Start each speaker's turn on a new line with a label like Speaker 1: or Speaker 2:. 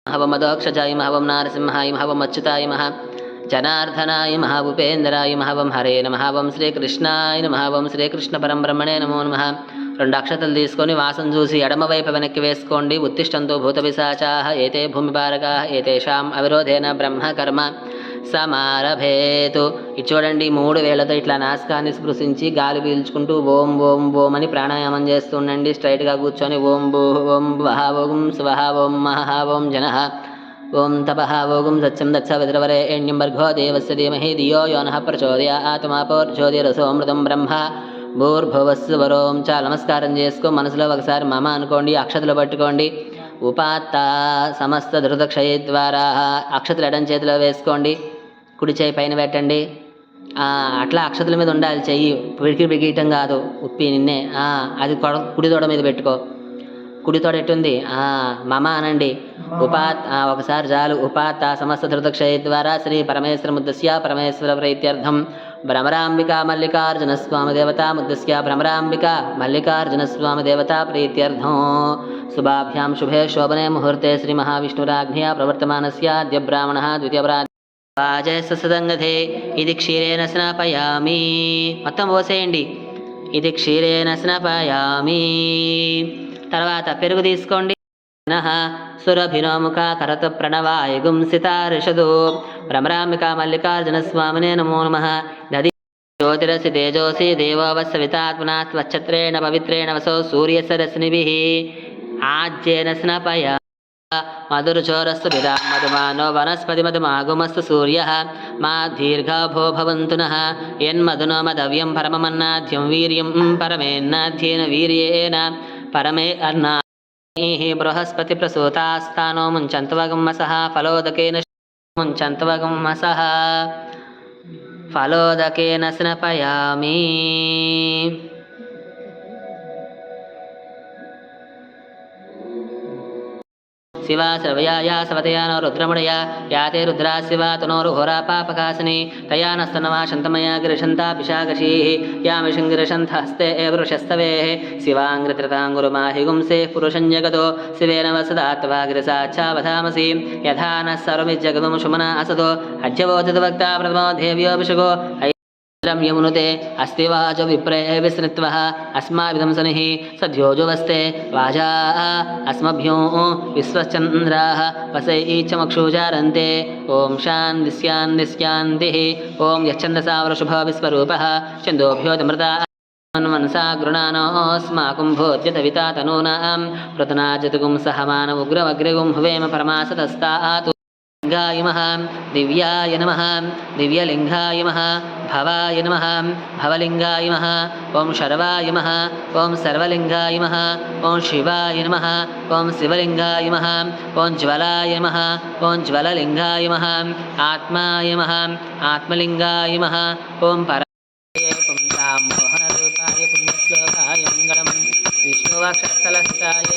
Speaker 1: हवं मदोक्षजाय हवं नारसिंहाय हवं अच्युताय जनार्दनाय भूपेन्द्राय हवं हरे नमः हवं శ్రీకృష్ణాయ నమః హవం శ్రీకృష్ణ పరబ్రహ్మణే నమో నమః. రెండు అక్షతలు తీసుకొని వాసం చూసి ఎడమవైపు వెనక్కి వేసుకోండి. ఉత్తిష్టంతో భూత పిశాచాః ఏతే భూమిపారకాః ఏతేషాం అవిరోధేన బ్రహ్మకర్మ సమారభేతు. ఇది చూడండి, 3 వేళ్లతో ఇట్లా నాసికాన్ని స్పృశించి గాలి పీల్చుకుంటూ ఓం ఓం ఓం అని ప్రాణాయామం చేస్తుండండి. స్ట్రైట్గా కూర్చొని ఓం భూ ఓం వహ ఓం స్వహ ఓం మహ ఓం జనః ఓం తపః ఓం సత్యం దత్స విద్రవరేణ్యం భర్గో దేవస్య ధీమహి ధియో యో నః ప్రచోదయాత్ మాపోర్జ్యోతిరసోమృతం బ్రహ్మ భూర్భువస్సువరోం. చాలా నమస్కారం చేసుకో. మనసులో ఒకసారి మమ అనుకోండి, అక్షతలు పట్టుకోండి. ఉపాత్త సమస్త ధృతక్షయ ద్వారా అక్షతలు ఎడం చేతిలో వేసుకోండి, కుడి చేయి పైన పెట్టండి. అట్లా అక్షతల మీద ఉండాలి చెయ్యి, పిడికి బిగీయటం కాదు. ఉప్పి నిన్నే అది కుడి తోడ మీద పెట్టుకో. కుడి తోడ ఎట్టుంది? మమ అనండి. ఒకసారి చాలు. ఉపాత్త సమస్త ధృతక్షయ ద్వారా శ్రీ పరమేశ్వర ముద్దస్య పరమేశ్వర ప్రీత్యర్థం భ్రమరాంబికా మల్లికార్జున స్వామి దేవతా ముద్దస్య భ్రమరాంబికా మల్లికార్జున స్వామి దేవతా ప్రీత్యర్థం శుభాభ్యాం శుభే శోభనే ముహూర్తే శ్రీ మహావిష్ణురాజ్ఞయా ప్రవర్తమానస్య అద్య బ్రాహ్మణः ద్వితీయ సదంగధే ఇది క్షీరేణ స్నాపయామి. మొత్తం పోసేయండి. ఇది క్షీరేణ స్నాపయామి. తర్వాత పెరుగు తీసుకోండి. సురభినోముఖ కరత ప్రణవాయ గుంసితారిషదు భ్రమరాంబికా మల్లికార్జున స్వామినే నమో నమః. దది జ్యోతిరసి తేజోసి దేవోవస్సవితాత్మనా స్వచ్ఛత్రేణ పవిత్రేణ వసో సూర్యసరశ్నిభిః ఆజ్యేన స్నపయ మధురుచోరస్తు విదా మధుమానో వనస్పతి మధుమాగుమస్తు సూర్యః మా దీర్ఘాభో భవంతు నః. యన్మధునో మదవ్యం పరమమన్నాద్యం వీర్యం పరమేన్నాధ్యేన వీర్యేణ పరమే అన్నా బృహస్పతి ప్రసూతాస్థానో ముంచంతవగమ్మసః ఫలోదకేన ముంచంతవగమ్మసః ఫలోదకేన స్నపయామి. శివా శ్రవయాయా సవతయానో రుద్రముడయా యాతే రుద్రా శివా తనోరుహోరా పాపకాసిని తయా నస్తనవా శంతమయా గిరిశంతా పిశాకశీః యామిషంగిరిశంత హస్తే వృషస్తవే శివాంగ్రిత్రతాంగురుమాహి గుంసే పురుషం జగదో శివేన వసదాత్వా గిరిసాచ్ఛావధామసి యథా నః సర్వమిజ్జగదుం శుమన అసదో అజ్యవోచత వక్తా ప్రథమో దేవ్యోభిషగో యమునుతే అస్తి వాచ విప్రే విస్మృత్వః అస్మాభిధం సనిః సద్యోజువస్తే వాజా అస్మభ్యో విశ్వచంద్రాః వసైచమక్షుజారంతే. ఓం శాంతి శాంతి శాంతిః. ఓం యచ్ఛందసా వృషభ విశ్వరూపః ఛందోభ్యోతమృతా మనసా గృణానోస్మాకం భోజ్యతవితా తనూనాం పృతనాజతుగుం సహమాన ఉగ్రవగ్రగుం హువేమ పరమాసతస్తాతు. లింగాయ నమః దివ్యాయ నమః దివ్యలింగాయ నమః భవాయ నమః భవలింగాయ నమః ఓం శర్వాయ నమః ఓం సర్వలింగాయ నమః ఓం శివాయ నమః ఓం శివలింగాయ నమః ఓం జ్వలాయ నమః ఓం జ్వలలింగాయ నమః ఆత్మాయ నమః ఆత్మలింగాయ నమః ఓం పరాయ పుంసాం మోహనరూపాయ పుణ్యశ్లోకాయ మంగళం విష్ణువక్షస్థలస్థాయ